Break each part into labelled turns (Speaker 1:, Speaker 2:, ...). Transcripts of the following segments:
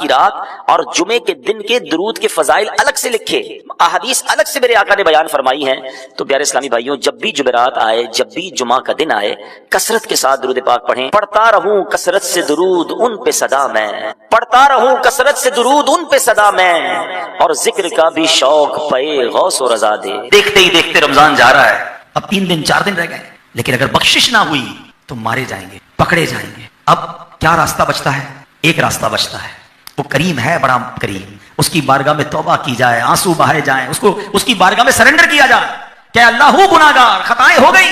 Speaker 1: की रात और जुमे के दिन के दुरूद के फजाइल अलग से लिखे, अहादीस अलग से मेरे आका ने बयान फरमाई हैं। तो प्यारे इस्लामी भाइयों, जब भी जुमेरात आए, जब भी जुमा का दिन आए, कसरत के साथ दुरूद पाक पढ़ें। पढ़ता रहूं कसरत से दुरूद उन पे सदा मैं, पढ़ता रहूं कसरत से दुरूद उन पे सदा मैं, और जिक्र का भी शौक पे गौस और रजा दे। देखते ही देखते रमजान जा रहा है, अब 3 दिन 4 दिन रह गए, लेकिन अगर बख्शिश ना हुई तो मारे जाएंगे, पकड़े जाएंगे। अब क्या रास्ता बचता है? एक रास्ता बचता है, वो करीम है, बड़ा करीम, उसकी बारगाह में तौबा की जाए, आंसू बहाए जाए, उसको उसकी बारगाह में सरेंडर किया जाए। क्या अल्लाह हूं गुनाहगार, खताएं हो गई,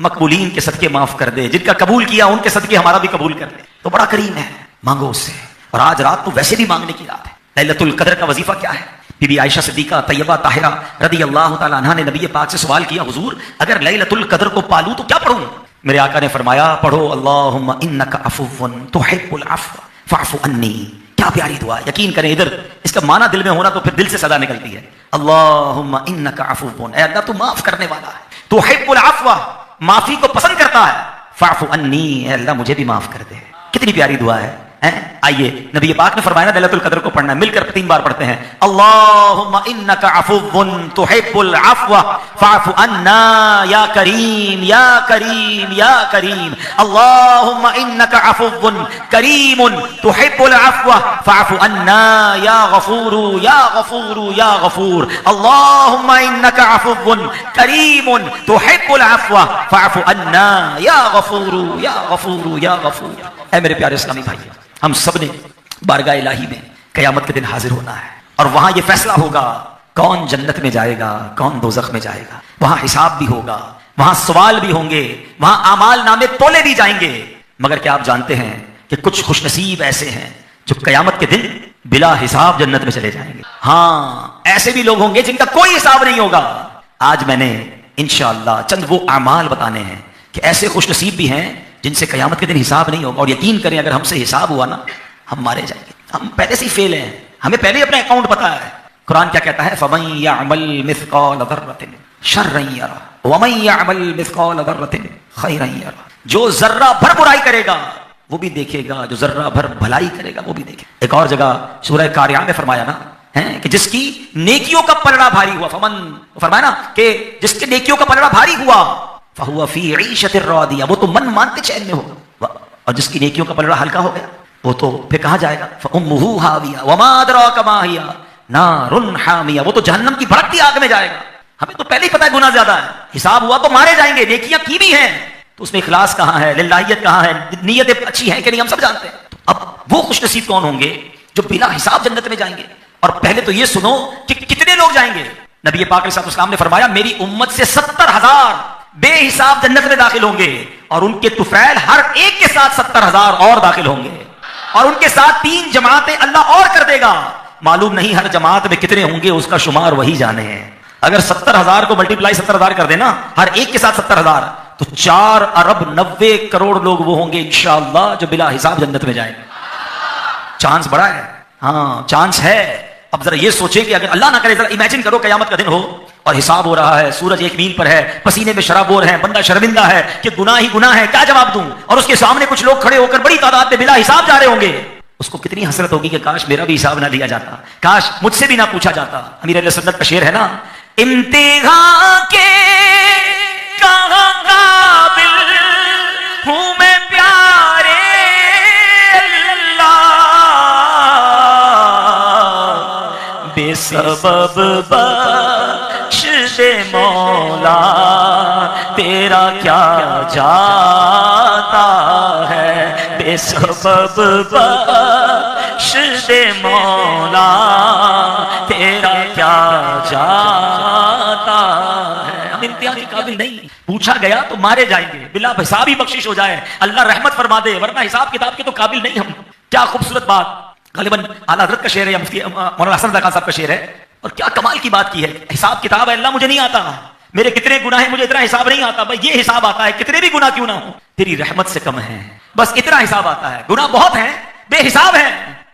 Speaker 1: मकबूलीन के सदके माफ कर दे, जिनका कबूल किया उनके सदके हमारा भी कबूल कर दे। तो बड़ा करीम है, मांगो उससे। और आज रात तो वैसे भी मांगने की रात है। लैलतुल कद्र का वजीफा क्या है? बीबी आयशा सिद्दीका तैयबा ताहिरा रदी अल्लाह तआला अन्हा ने नबी पाक से सवाल किया, हुजूर अगर लैलतुल कद्र को पालूं तो क्या पढ़ूं? मेरे आका ने फरमाया, पढ़ो अल्लाहुम्मा इन्नका अफुव्वुन तुहिब्बुल अफ़्व फ़अफ़ु अन्नी। क्या प्यारी दुआ। यकीन करें, इधर इसका माना दिल में होना तो फिर दिल से सदा निकलती है। अल्लाहुम्मा इन्नका अफुव्वुन, ऐ अल्लाह तू माफ करने वाला है, तुहिब्बुल अफ़्व, माफी को पसंद करता है, फ़अफ़ु अन्नी, ऐ अल्लाह मुझे भी माफ कर दे। कितनी प्यारी दुआ है। आइए, नबी पाक ने फरमाया लैलतुल कद्र को पढ़ना है, मिलकर 3 बार पढ़ते हैं। अल्लाहुम्मा इन्नका अफुव्वुन तुहिब्बुल अफ़्व फ़अफ़ु अन्ना या करीम या करीम या करीम। अल्लाहुम्मा इन्नका अफुव्वुन करीमुन तुहिब्बुल अफ़्व फ़अफ़ु अन्ना या गफ़ूरु या गफ़ूरु या गफ़ूर। अल्लाहुम्मा इन्नका अफुव्वुन करीमुन तुहिब्बुल अफ़्व फ़अफ़ु अन्ना या गफ़ूरु या गफ़ूरु या गफ़ूर। ऐ मेरे प्यारे इस्लामी भाई, हम सब ने बारगाह इलाही में कयामत के दिन हाजिर होना है, और वहां यह फैसला होगा कौन जन्नत में जाएगा, कौन दोज़ख में जाएगा। वहां हिसाब भी होगा, वहां सवाल भी होंगे, वहां आमाल नामे तोले भी जाएंगे। मगर क्या आप जानते हैं कि कुछ खुशनसीब ऐसे हैं जो कयामत के दिन बिला हिसाब जन्नत में चले जाएंगे। हाँ, ऐसे भी लोग होंगे जिनका कोई हिसाब नहीं होगा। आज मैंने इंशाअल्लाह चंद वो आमाल बताने हैं कि ऐसे खुशनसीब भी हैं जिनसे कयामत के दिन हिसाब नहीं होगा। और यकीन करें, अगर हमसे हिसाब हुआ ना, हम मारे जाएंगे। हम पहले से ही फेल हैं, हमें पहले ही अपना अकाउंट पता है। कुरान क्या कहता है? फमन यअमल मिस्काल दर्रतिन शर्रन यरा वमन यअमल मिस्काल दर्रतिन खैरन यरा। जो जर्रा भर बुराई करेगा वो भी देखेगा, जो जर्रा भर भलाई करेगा वो भी देखेगा। एक और जगह सूरह कारिया में फरमाया ना है कि जिसकी नेकियों का पलड़ा भारी हुआ, फरमाया ना कि जिसके नेकियों का पलड़ा भारी हुआ फहुवा फी ईशतिर रादिया, वो तो मन मानते चैन में होगा। और जिसकी नेकियों का पलड़ा हल्का हो गया वो तो फिर कहां जाएगा? फउम्मुहु हाविया वमा अदराका मा हिया नारुन हामिया, वो तो जहन्नम की भड़कती आग में जाएगा। हमें तो पहले ही पता है गुनाह ज्यादा है, हिसाब हुआ तो मारे जाएंगे। नेकियां की भी हैं तो उसमें इखलास कहां है, लिल्लाहियत कहां है, नीयत अच्छी है कि नहीं, हम सब जानते हैं। तो अब वो खुशनसीब कौन होंगे जो बिना हिसाब जन्नत में जाएंगे? और पहले तो ये सुनो कि कितने लोग जाएंगे। नबी पाक अलैहि सल्लल्लाहु अलैहि वसल्लम ने फरमाया, मेरी उम्मत से 70,000 बेहिसाब जन्नत में दाखिल होंगे, और उनके तुफैल हर एक के साथ 70,000 और दाखिल होंगे, और उनके साथ 3 जमातें अल्लाह और कर देगा। मालूम नहीं हर जमात में कितने होंगे, उसका शुमार वही जाने हैं। अगर 70,000 को मल्टीप्लाई 70,000 कर देना, हर एक के साथ 70,000, तो 4 अरब 90 करोड़ लोग वो होंगे इंशाअल्लाह जो बिला हिसाब जन्नत में जाएंगे। चांस बड़ा है, हाँ चांस है। अब जरा ये सोचे कि अगर अल्लाह ना करे, जरा इमेजिन करो कयामत का दिन हो और हिसाब हो रहा है, सूरज 1 मील पर है, पसीने में शराबोर है, बंदा शर्मिंदा है कि गुनाह ही गुनाह है, क्या जवाब दूं? और उसके सामने कुछ लोग खड़े होकर बड़ी तादाद में बिला हिसाब जा रहे होंगे। उसको कितनी हसरत होगी कि काश मेरा भी हिसाब ना लिया जाता, काश मुझसे भी ना पूछा जाता। अमीर अहले सुन्नत का शेर है ना, इम्तिहान के कहां काबिल हूं मैं प्यारे अल्लाह, बेसबब बख्श दे मौला, तेरा क्या जाता है, बेसबब बख्श दे मौला, तेरा क्या जाता है। हम इम्तिहान के काबिल नहीं, पूछा गया तो मारे जाएंगे, बिला हिसाब ही बख्शिश हो जाए, अल्लाह रहमत फरमा दे, वरना हिसाब किताब के तो काबिल नहीं हम। क्या खूबसूरत बात, गालिबन आला हज़रत का शेर है या मुफ्ती मौलाना हसन रज़ा साहब का शेर है, और क्या कमाल की बात की है। हिसाब किताब है, अल्लाह मुझे नहीं आता, मेरे कितने गुनाह हैं मुझे इतना हिसाब नहीं आता। भाई ये हिसाब आता है, कितने भी गुनाह क्यों ना हो तेरी रहमत से कम है, बस इतना हिसाब आता है। गुनाह बहुत है, बेहिसाब है,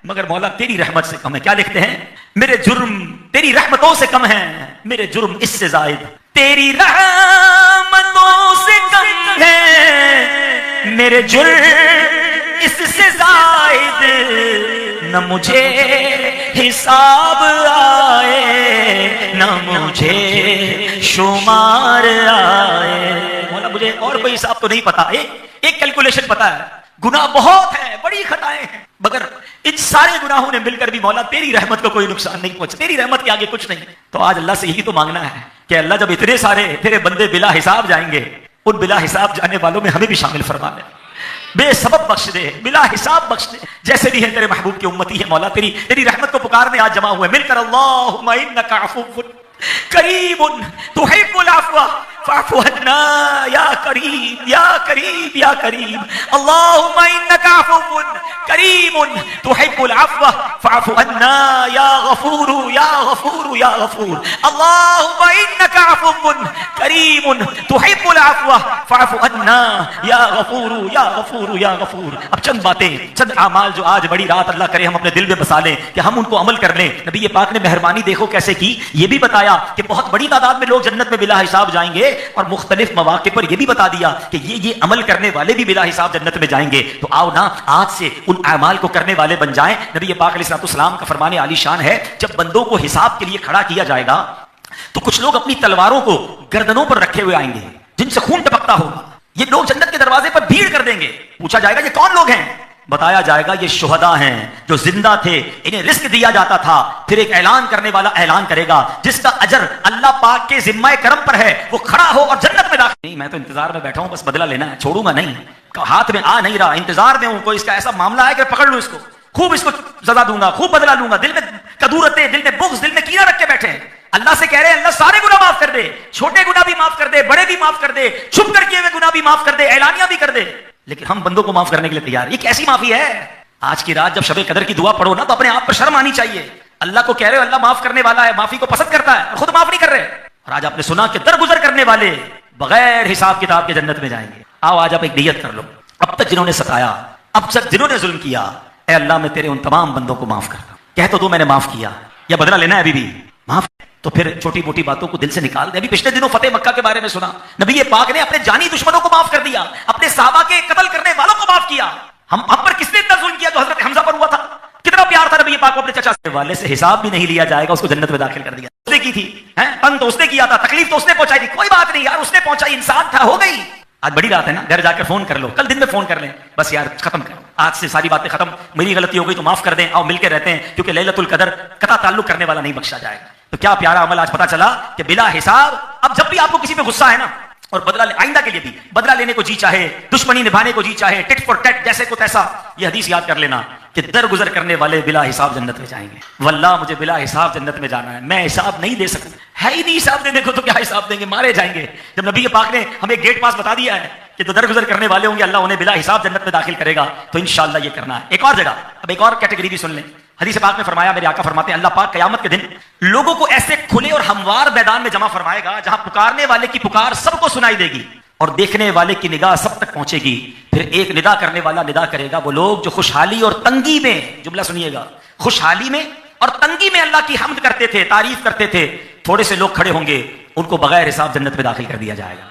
Speaker 1: मगर मौला तेरी रहमत से कम है। क्या लिखते हैं? मेरे जुर्म तेरी रहमतों से कम है, मेरे जुर्म इससे जायद तेरी रहमतों से कम है, मेरे जुर्म इससे जायद
Speaker 2: न मुझे हिसाब आए न मुझे शुमार आए। मौला मुझे और कोई हिसाब तो नहीं पता, एक कैलकुलेशन पता है, गुनाह बहुत है, बड़ी खताएं हैं, मगर इन सारे गुनाहों ने मिलकर भी मौला तेरी रहमत को कोई नुकसान नहीं पहुंचा, तेरी रहमत के आगे कुछ नहीं। तो आज अल्लाह से यही तो मांगना है कि अल्लाह जब इतने सारे तेरे बंदे बिला हिसाब जाएंगे, उन बिला हिसाब जाने वालों में हमें भी शामिल फरमा दे, बेसबब बख्श दे, बिला हिसाब बख्श दे। जैसे भी है तेरे महबूब की उम्मती है मौला, तेरी रहमत को पुकारने आज जमा हुए मिलकर। अल्लाहुम्मा इन्नका अफ़ुव्वुन करीमुन तुहिब्बुल अफ़्व फ़अफ़ु अन्ना या करीम या करीम या करीम। अल्लाहुम्मा इन्नका अफ़ुव्वुन करीमुन तुहिब्बुल अफ़्व फ़अफ़ु अन्ना या गफ़ूर या गफ़ूर या गफ़ूर। अल्लाहुम्मा इन्नका अफ़ुव्वुन करीमुन तुहिब्बुल अफ़्व फ़अफ़ु अन्ना या गफ़ूर या गफ़ूर या गफ़ूर। अब चंद बातें, चंद आमाल जो आज बड़ी रात अल्लाह करे हम अपने दिल में बसा लें कि हम उनको अमल कर लें। नबी पाक ने मेहरबानी देखो कैसे की, ये भी बताया कि बहुत बड़ी तादाद में लोग जन्नत में बिला हिसाब जाएंगे, और मुख्तलिफ मौके पर यह भी बता दिया कि ये अमल करने वाले भी बिला हिसाब जन्नत में जाएंगे। तो आओ ना आज से उन अमाल को करने वाले बन जाएं। नबी पाक अलैहिस्सलाम का फरमाने आलीशान है, जब बंदों को हिसाब के लिए खड़ा किया जाएगा तो कुछ लोग अपनी तलवारों को गर्दनों पर रखे हुए आएंगे जिनसे खून टपकता होगा। ये लोग जन्नत के दरवाजे पर भीड़ कर देंगे। पूछा जाएगा ये कौन लोग हैं? बताया जाएगा ये शुहदा हैं जो जिंदा थे, इन्हें रिस्क दिया जाता था। फिर एक ऐलान करने वाला ऐलान करेगा, जिसका अजर अल्लाह पाक के जिम्मा करम पर है, वो खड़ा हो और जन्नत में दाखिल। नहीं, मैं तो इंतजार में बैठा हूं, बस बदला लेना है, छोड़ूंगा नहीं, हाथ में आ नहीं रहा, इंतजार में हूं। कोई इसका ऐसा मामला है कि पकड़ लूं इसको, खूब इसको सजा दूंगा, खूब बदला लूंगा। दिल में कदूरतें, दिल में बुग़्ज़, दिल में कीना रख के बैठे हैं। अल्लाह से कह रहे हैं अल्लाह सारे गुनाह माफ कर दे, छोटे गुनाह भी माफ कर दे, बड़े भी माफ कर दे, छुप कर किए हुए गुनाह भी माफ कर दे, ऐलानिया भी कर दे। लेकिन हम बंदों को माफ करने के लिए तैयार। ये कैसी माफी है? आज की रात जब शबे कदर की दुआ पढ़ो ना, तो अपने आप पर शर्म आनी चाहिए। अल्लाह को कह रहे हो अल्लाह माफ करने वाला है, माफी को पसंद करता है, और खुद माफ नहीं कर रहे। और आज आपने सुना कि दरगुजर करने वाले बगैर हिसाब किताब के जन्नत में जाएंगे। आओ आज आप एक नियत कर लो, अब तक जिन्होंने सताया, अब तक जिन्होंने जुल्म किया, ऐ अल्लाह मैं तेरे उन तमाम बंदों को माफ करता हूं। कह तो दो मैंने माफ किया, या बदला लेना है अभी भी माफ, तो फिर छोटी मोटी बातों को दिल से निकाल दे। अभी पिछले दिनों फतेह मक्का के बारे में सुना, नबी पाक ने अपने जानी दुश्मनों को माफ कर दिया, अपने सहाबा के कत्ल करने वालों को माफ किया। हम पर किसने इतना जुल्म किया जो हजरत हमजा पर हुआ था? कितना प्यार था नबी पाक को अपने चचा वाले से, हिसाब भी नहीं लिया जाएगा, उसको जन्नत में दाखिल कर दिया। उसने की थी, तंग तो उसने किया था, तकलीफ तो उसने पहुंचाई थी, कोई बात नहीं यार, उसने पहुंचाई, इंसान था, हो गई। आज बड़ी रात है ना, घर जाकर फोन कर लो, कल दिन में फोन कर लें, बस यार खत्म करो, आज से सारी बातें खत्म, मेरी गलती हो गई तो माफ कर दें, आओ मिलकर रहते हैं, क्योंकि लैलतुल कदर कता ताल्लुक करने वाला नहीं बख्शा जाएगा। तो क्या प्यारा अमल आज पता चला कि बिला हिसाब। अब जब भी आपको किसी पे गुस्सा है ना, और बदला आइंदा के लिए भी बदला लेने को जी चाहे, दुश्मनी निभाने को जी चाहे, टिट फॉर टैट जैसे को तैसा, ये हदीस याद कर लेना कि दरगुजर करने वाले बिला हिसाब जन्नत में जाएंगे। वल्लाह मुझे बिला हिसाब जन्नत में जाना है, मैं हिसाब नहीं दे सकता, है ही नहीं हिसाब देने को, तो क्या हिसाब देंगे, मारे जाएंगे। जब नबी पाक ने हमें गेट पास बता दिया है कि जो दरगुजर करने वाले होंगे अल्लाह उन्हें बिला हिसाब जन्नत में दाखिल करेगा, तो इंशाअल्लाह ये करना है। एक और जगह, अब एक और कैटेगरी भी सुन लें। हदीस पाक में फरमाया, मेरे आका फरमाते हैं, अल्लाह पाक क़यामत के दिन लोगों को ऐसे खुले और हमवार मैदान में जमा फरमाएगा जहां पुकारने वाले की पुकार सबको सुनाई देगी और देखने वाले की निगाह सब तक पहुंचेगी। फिर एक निदा करने वाला निदा करेगा, वो लोग जो खुशहाली और तंगी में, जुमला सुनिएगा, खुशहाली में और तंगी में अल्लाह की हम्द करते थे, तारीफ करते थे, थोड़े से लोग खड़े होंगे, उनको बगैर हिसाब जन्नत में दाखिल कर दिया जाएगा।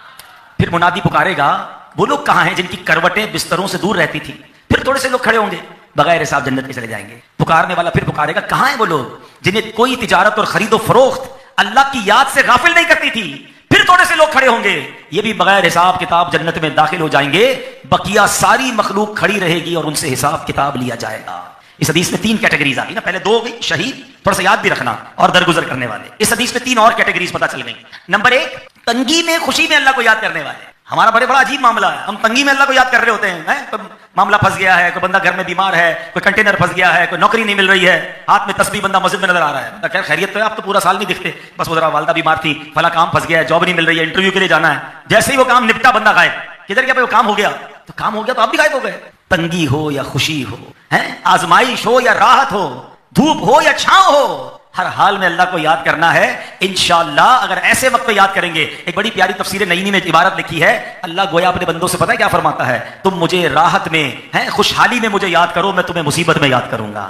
Speaker 2: फिर मुनादी पुकारेगा, वो लोग कहां हैं जिनकी करवटें बिस्तरों से दूर रहती थी? फिर थोड़े से लोग खड़े होंगे, बगैर हिसाब जन्नत में चले जाएंगे। पुकारने वाला फिर पुकारेगा, कहां हैं वो लोग जिन्हें कोई तिजारत और खरीदो फरोख्त अल्लाह की याद से गाफिल नहीं करती थी? फिर थोड़े से लोग खड़े होंगे, ये भी बगैर हिसाब किताब जन्नत में दाखिल हो जाएंगे। बकिया सारी मखलूक खड़ी रहेगी और उनसे हिसाब किताब लिया जाएगा। इस हदीस में तीन कैटेगरीज आ गई ना, पहले दो हो गई, शहीद, थोड़ा सा याद भी रखना, और दरगुजर करने वाले। इस हदीस में तीन और कैटेगरीज पता चल गई। नंबर एक, तंगी में खुशी में अल्लाह को याद करने वाले। हमारा बड़ा अजीब मामला है, हम तंगी में अल्लाह को याद कर रहे होते हैं, कोई मामला फंस गया है, कोई बंदा घर में बीमार है, कोई कंटेनर फंस गया है, कोई नौकरी नहीं मिल रही है, हाथ में तस्बीह, बंदा मस्जिद में नजर आ रहा है, खैर खैरियत तो है, आप तो पूरा साल नहीं दिखते, बस वो जरा वालदा बीमार थी, फला काम फंस गया है, जॉब नहीं मिल रही है, इंटरव्यू के लिए जाना है, जैसे ही वो काम निपटा बंदा गायब। किधर गया? वो काम हो गया, तो काम हो गया तो आप भी गायब हो गए। तंगी हो या खुशी हो, आजमाइश हो या राहत हो, धूप हो या छांव हो, हर हाल में अल्लाह को याद करना है। इंशाअल्लाह अगर ऐसे वक्त पे याद करेंगे, एक बड़ी प्यारी तफसीर नईनी में इबारत लिखी है, अल्लाह गोया अपने बंदों से पता है क्या फरमाता है, तुम मुझे राहत में खुशहाली में मुझे याद करो, मैं तुम्हें मुसीबत में याद करूंगा।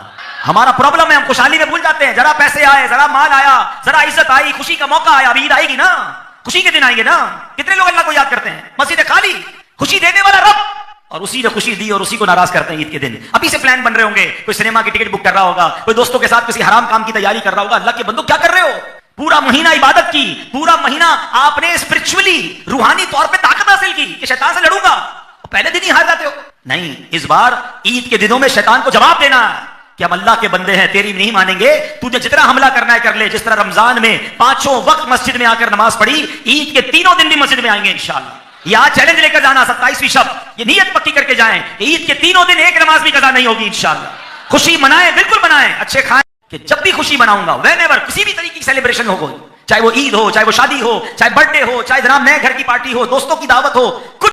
Speaker 2: हमारा प्रॉब्लम है, हम खुशहाली में भूल जाते हैं, जरा पैसे आए, जरा माल आया, जरा इज्जत आई, खुशी का मौका आया, अभी ईद आएगी ना, खुशी के दिन आएंगे ना। कितने लोग अल्लाह को याद करते हैं? मस्जिद खाली, खुशी देने वाला रब, और उसी ने खुशी दी और उसी को नाराज करते हैं ईद के दिन। अभी से प्लान बन रहे होंगे, कोई सिनेमा की टिकट बुक कर रहा होगा, कोई दोस्तों के साथ किसी हराम काम की तैयारी कर रहा होगा। अल्लाह के बंदो क्या कर रहे हो? पूरा महीना इबादत की, पूरा महीना आपने स्पिरिचुअली रूहानी तौर पे ताकत हासिल की कि शैतान से लड़ूंगा, पहले दिन ही हार जाते हो। नहीं, इस बार ईद के दिनों में शैतान को जवाब देना है कि हम अल्लाह के बंदे हैं, तेरी नहीं मानेंगे, तुझे जितना हमला करना है कर ले। जिस तरह रमजान में 5 वक्त मस्जिद में आकर नमाज पढ़ी, ईद के 3 दिन भी मस्जिद में आएंगे इंशाअल्लाह। यह चैलेंज लेकर जाना 27वीं शब, ये नीयत पक्की करके जाएं कि ईद के 3 दिन एक नमाज भी कज़ा नहीं होगी इंशाअल्लाह। खुशी मनाएं, बिल्कुल मनाएं, अच्छे खाएं कि जब भी खुशी मनाऊंगा, व्हेनेवर किसी भी तरीके की सेलिब्रेशन हो, चाहे वो ईद हो, चाहे वो शादी हो, चाहे बर्थडे हो, चाहे जनाब नए घर की पार्टी हो, दोस्तों की दावत हो, कुछ